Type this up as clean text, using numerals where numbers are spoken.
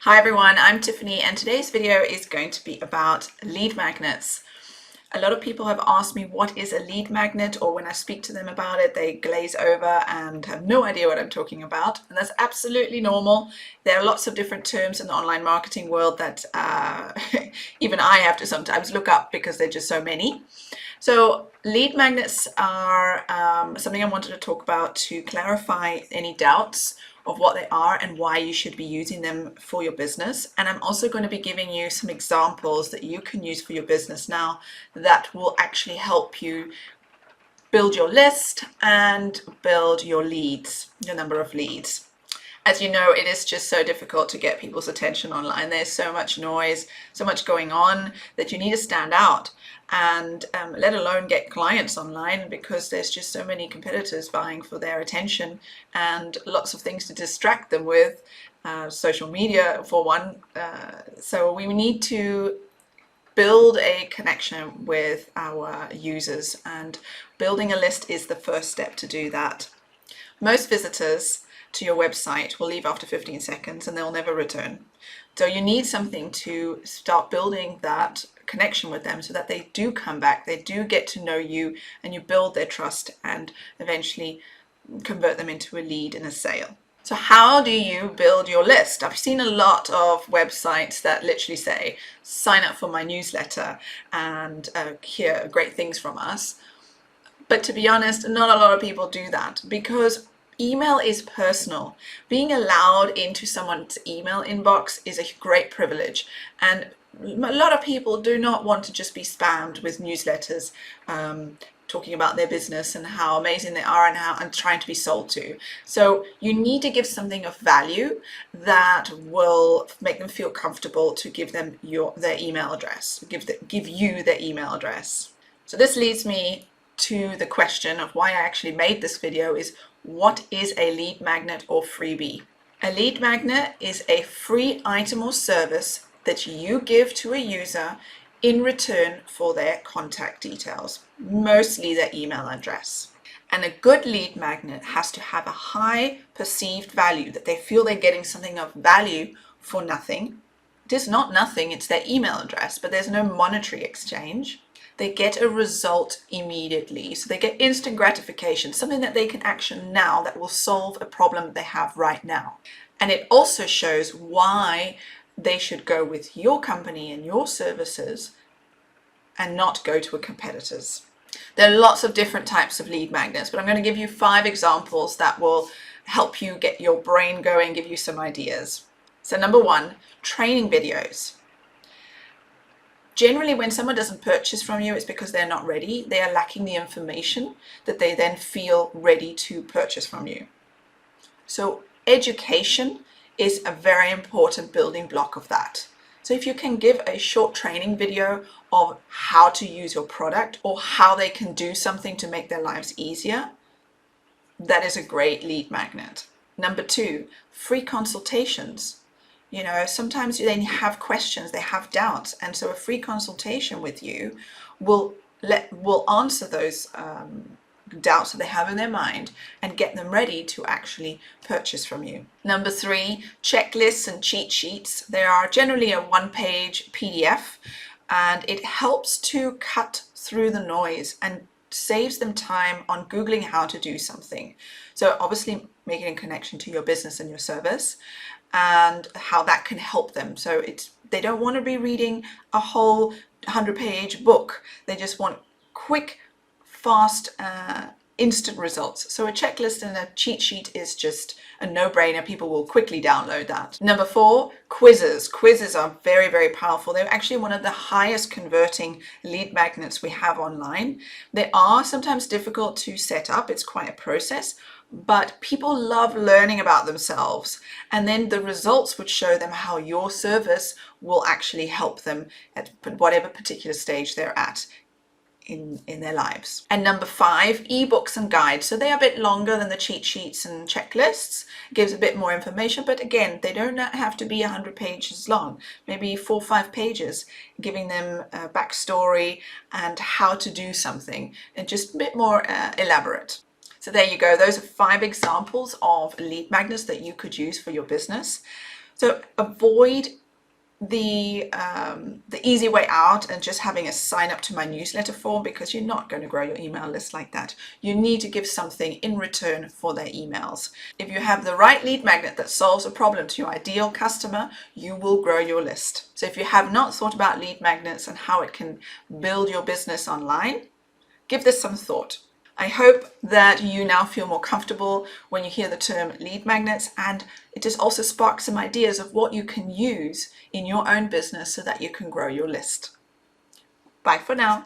Hi everyone, I'm Tiffany and today's video is going to be about lead magnets. A lot of people have asked me what is a lead magnet, or when I speak to them about it they glaze over and have no idea what I'm talking about, and that's absolutely normal. There are lots of different terms in the online marketing world that even I have to sometimes look up because there are just so many. So lead magnets are something I wanted to talk about to clarify any doubts of what they are and why you should be using them for your business. And I'm also going to be giving you some examples that you can use for your business now that will actually help you build your list and build your leads, your number of leads. As you know, it is just so difficult to get people's attention online. There's so much noise, so much going on that you need to stand out, and let alone get clients online, because there's just so many competitors vying for their attention and lots of things to distract them with, social media for one. So we need to build a connection with our users, and building a list is the first step to do that. Most visitors to your website will leave after 15 seconds and they'll never return. So you need something to start building that connection with them so that they do come back, they do get to know you, and you build their trust and eventually convert them into a lead and a sale. So how do you build your list? I've seen a lot of websites that literally say, sign up for my newsletter and hear great things from us. But to be honest, not a lot of people do that, because email is personal. Being allowed into someone's email inbox is a great privilege, and a lot of people do not want to just be spammed with newsletters talking about their business and how amazing they are and trying to be sold to. So you need to give something of value that will make them feel comfortable to give them their email address, give you their email address. So this leads me to the question of why I actually made this video is, what is a lead magnet or freebie? A lead magnet is a free item or service that you give to a user in return for their contact details, mostly their email address. And a good lead magnet has to have a high perceived value, that they feel they're getting something of value for nothing. It is not nothing, it's their email address, but there's no monetary exchange. They get a result immediately. So they get instant gratification, something that they can action now that will solve a problem they have right now. And it also shows why they should go with your company and your services and not go to a competitor's. There are lots of different types of lead magnets, but I'm going to give you 5 examples that will help you get your brain going, give you some ideas. So number 1, training videos. Generally, when someone doesn't purchase from you, it's because they're not ready. They are lacking the information that they then feel ready to purchase from you. So education is a very important building block of that. So if you can give a short training video of how to use your product or how they can do something to make their lives easier, that is a great lead magnet. Number 2, free consultations. You know, sometimes they have questions, they have doubts, and so a free consultation with you will answer those doubts that they have in their mind and get them ready to actually purchase from you. Number 3, checklists and cheat sheets. They are generally a 1-page PDF, and it helps to cut through the noise and saves them time on Googling how to do something. So obviously making a connection to your business and your service, and how that can help them. So they don't want to be reading a whole 100-page book. They just want quick, fast, instant results. So a checklist and a cheat sheet is just a no-brainer. People will quickly download that. Number 4, quizzes. Quizzes are very, very powerful. They're actually one of the highest converting lead magnets we have online. They are sometimes difficult to set up. It's quite a process, but people love learning about themselves, and then the results would show them how your service will actually help them at whatever particular stage they're at in their lives. And number 5, ebooks and guides. So they are a bit longer than the cheat sheets and checklists. It gives a bit more information, but again, they don't have to be 100 pages long, maybe 4 or 5 pages, giving them a backstory and how to do something, and just a bit more elaborate. So there you go. Those are 5 examples of lead magnets that you could use for your business. So avoid the easy way out and just having a sign up to my newsletter form, because you're not going to grow your email list like that. You need to give something in return for their emails. If you have the right lead magnet that solves a problem to your ideal customer, you will grow your list. So if you have not thought about lead magnets and how it can build your business online, give this some thought. I hope that you now feel more comfortable when you hear the term lead magnets, and it just also sparks some ideas of what you can use in your own business so that you can grow your list. Bye for now.